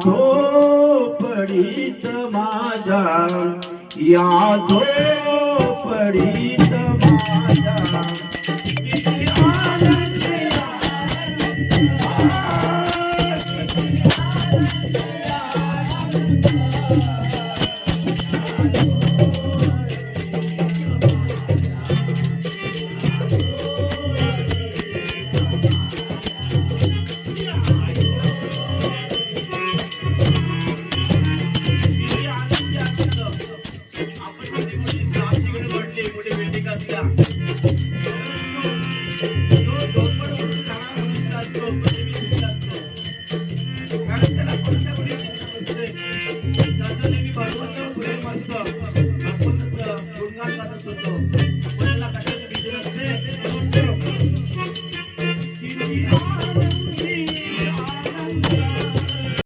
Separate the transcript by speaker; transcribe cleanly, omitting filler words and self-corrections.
Speaker 1: झोपडीत माझ्या या झोपडीत माझ्या किती आनंद कारण त्याला कोणत्या मुलीची